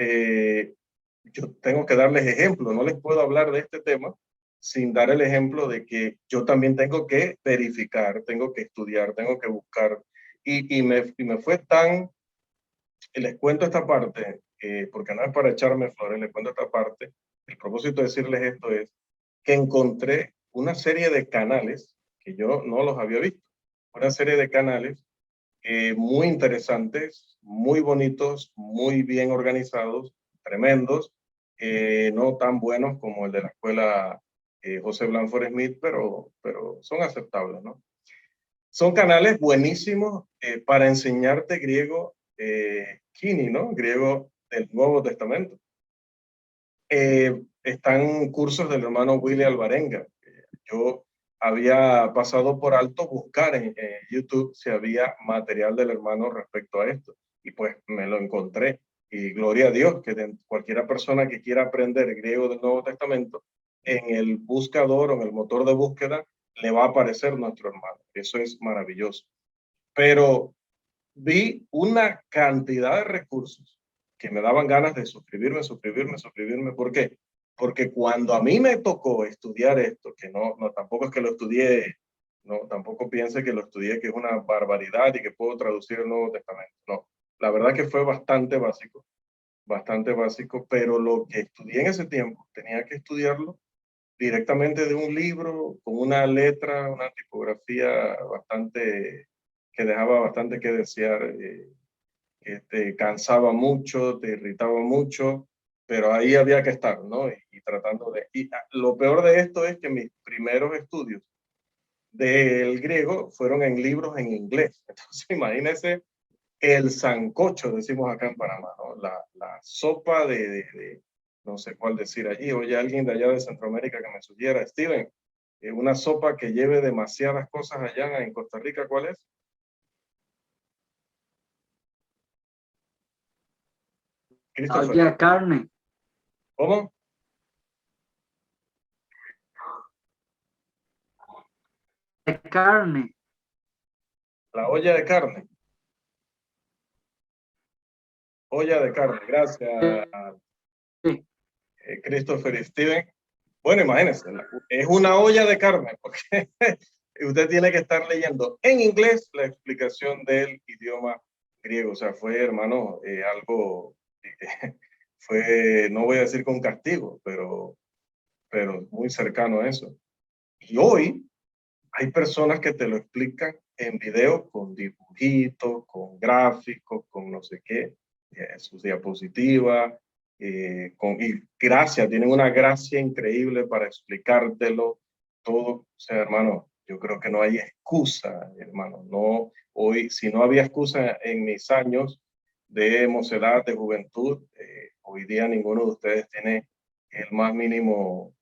Speaker 1: yo tengo que darles ejemplo, no les puedo hablar de este tema sin dar el ejemplo de que yo también tengo que verificar, tengo que estudiar, tengo que buscar. Y me fue tan, les cuento esta parte, porque no es para echarme flores, les cuento esta parte. El propósito de decirles esto es que encontré una serie de canales que yo no los había visto, una serie de canales muy interesantes, muy bonitos, muy bien organizados, tremendos, no tan buenos como el de la escuela José Blanford Smith, pero son aceptables, ¿no? Son canales buenísimos para enseñarte griego Kini, ¿no? Griego del Nuevo Testamento. Están cursos del hermano Willy Alvarenga. Yo había pasado por alto buscar en YouTube si había material del hermano respecto a esto. Y pues me lo encontré. Y gloria a Dios que cualquiera persona que quiera aprender griego del Nuevo Testamento, en el buscador o en el motor de búsqueda le va a aparecer nuestro hermano. Eso es maravilloso. Pero vi una cantidad de recursos que me daban ganas de suscribirme. ¿Por qué? Porque cuando a mí me tocó estudiar esto, que no tampoco es que lo estudié, no, tampoco piense que lo estudié, que es una barbaridad y que puedo traducir el Nuevo Testamento. No, la verdad que fue bastante básico, pero lo que estudié en ese tiempo tenía que estudiarlo directamente de un libro, con una letra, una tipografía que dejaba bastante que desear, que te cansaba mucho, te irritaba mucho, pero ahí había que estar, ¿no? Y tratando de... Y lo peor de esto es que mis primeros estudios del griego fueron en libros en inglés. Entonces, imagínense el sancocho, decimos acá en Panamá, ¿no? La sopa de no sé cuál decir allí. Oye, alguien de allá de Centroamérica que me sugiera, Steven, una sopa que lleve demasiadas cosas allá en Costa Rica, ¿cuál es? Christopher.
Speaker 2: Olla de carne.
Speaker 1: ¿Cómo?
Speaker 2: De carne.
Speaker 1: La olla de carne. Olla de carne, gracias,
Speaker 2: Sí.
Speaker 1: Christopher y Steven. Bueno, imagínense, es una olla de carne, porque usted tiene que estar leyendo en inglés la explicación del idioma griego. O sea, fue, hermano, algo, fue, no voy a decir con castigo, pero muy cercano a eso. Y hoy hay personas que te lo explican en video con dibujitos, con gráficos, con no sé qué, sus diapositivas, y gracia, tienen una gracia increíble para explicártelo todo. O sea, hermano, yo creo que no hay excusa, hermano. No, hoy, si no había excusa en mis años de mocedad, de juventud, hoy día ninguno de ustedes tiene el más mínimo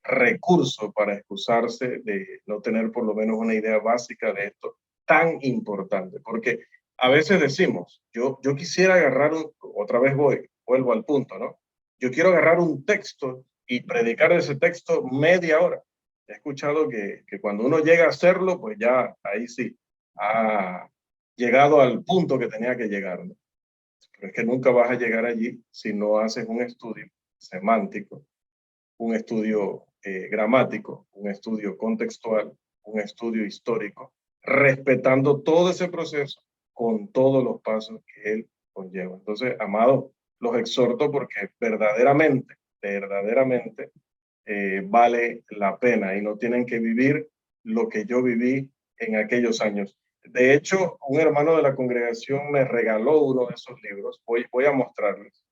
Speaker 1: recurso para excusarse de no tener por lo menos una idea básica de esto tan importante. Porque a veces decimos, yo quisiera agarrar, otra vez vuelvo al punto, ¿no? Yo quiero agarrar un texto y predicar ese texto media hora. He escuchado que cuando uno llega a hacerlo, pues ya ahí sí ha llegado al punto que tenía que llegar, ¿no? Pero es que nunca vas a llegar allí si no haces un estudio semántico, un estudio gramático, un estudio contextual, un estudio histórico, respetando todo ese proceso con todos los pasos que él conlleva. Entonces, amados, los exhorto porque verdaderamente vale la pena y no tienen que vivir lo que yo viví en aquellos años. De hecho, un hermano de la congregación me regaló uno de esos libros. Voy a mostrarles.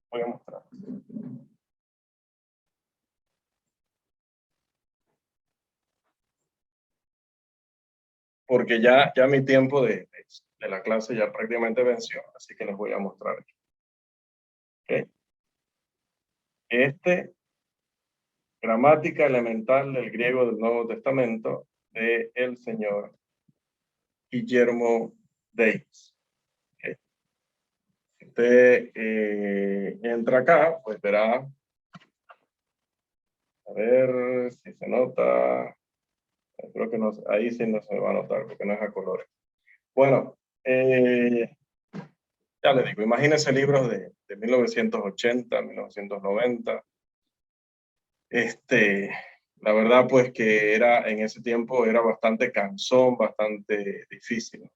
Speaker 1: Porque ya mi tiempo de la clase ya prácticamente venció, así que les voy a mostrar aquí. ¿Okay? Gramática elemental del griego del Nuevo Testamento de el señor Guillermo Davis. ¿Okay? Si usted entra acá, pues verá, a ver si se nota. Creo que no, ahí sí no se va a notar porque no es a colores. Bueno, ya le digo, imagínense libros de 1980, 1990. La verdad, pues que en ese tiempo era bastante cansón, bastante difícil.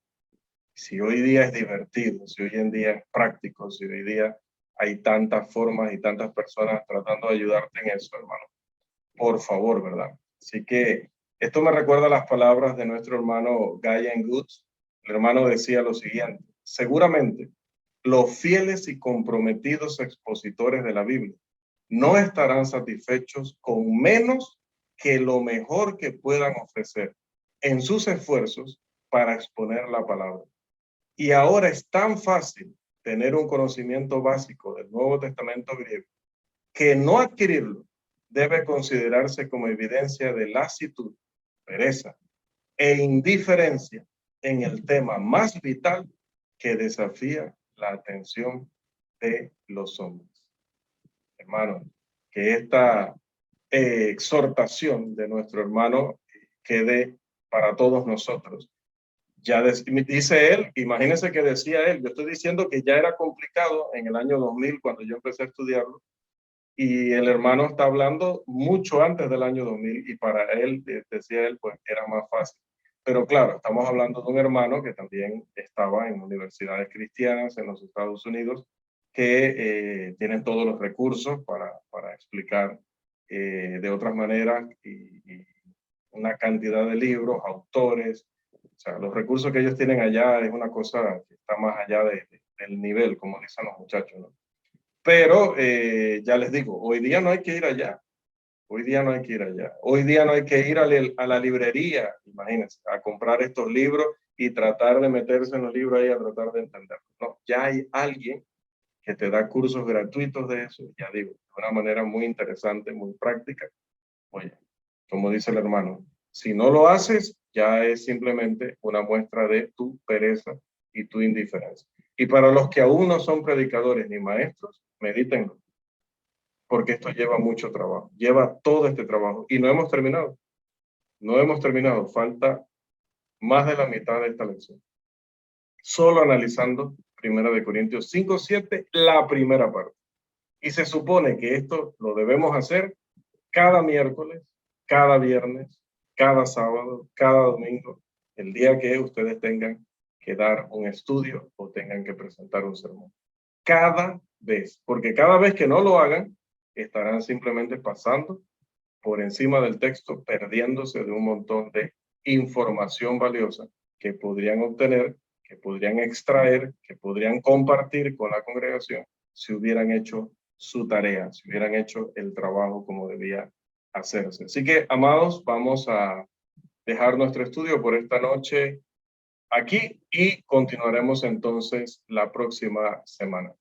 Speaker 1: Si hoy día es divertido, si hoy en día es práctico, si hoy día hay tantas formas y tantas personas tratando de ayudarte en eso, hermano, por favor, ¿verdad? Así que esto me recuerda las palabras de nuestro hermano Guy Goods. El hermano decía lo siguiente: seguramente los fieles y comprometidos expositores de la Biblia no estarán satisfechos con menos que lo mejor que puedan ofrecer en sus esfuerzos para exponer la palabra. Y ahora es tan fácil tener un conocimiento básico del Nuevo Testamento griego que no adquirirlo debe considerarse como evidencia de lasitud, pereza e indiferencia en el tema más vital que desafía la atención de los hombres. Hermano, que esta exhortación de nuestro hermano quede para todos nosotros. Ya dice él, imagínense que decía él, yo estoy diciendo que ya era complicado en el año 2000 cuando yo empecé a estudiarlo, y el hermano está hablando mucho antes del año 2000 y para él, decía él, pues era más fácil. Pero claro, estamos hablando de un hermano que también estaba en universidades cristianas en los Estados Unidos, que tienen todos los recursos para explicar de otras maneras y una cantidad de libros, autores. O sea, los recursos que ellos tienen allá es una cosa que está más allá del nivel, como dicen los muchachos, ¿no? Pero ya les digo, hoy día no hay que ir allá. Hoy día no hay que ir allá. Hoy día no hay que ir a la librería, imagínense, a comprar estos libros y tratar de meterse en los libros ahí a tratar de entenderlos. No, ya hay alguien que te da cursos gratuitos de eso, ya digo, de una manera muy interesante, muy práctica. Oye, como dice el hermano, si no lo haces, ya es simplemente una muestra de tu pereza y tu indiferencia. Y para los que aún no son predicadores ni maestros, medítenlo, porque esto lleva mucho trabajo, lleva todo este trabajo y no hemos terminado. No hemos terminado, falta más de la mitad de esta lección. Solo analizando 1 Corintios 5:7, la primera parte. Y se supone que esto lo debemos hacer cada miércoles, cada viernes, cada sábado, cada domingo, el día que ustedes tengan que dar un estudio o tengan que presentar un sermón. Cada vez, porque cada vez que no lo hagan, estarán simplemente pasando por encima del texto, perdiéndose de un montón de información valiosa que podrían obtener, que podrían extraer, que podrían compartir con la congregación si hubieran hecho su tarea, si hubieran hecho el trabajo como debía hacerse. Así que, amados, vamos a dejar nuestro estudio por esta noche aquí y continuaremos entonces la próxima semana.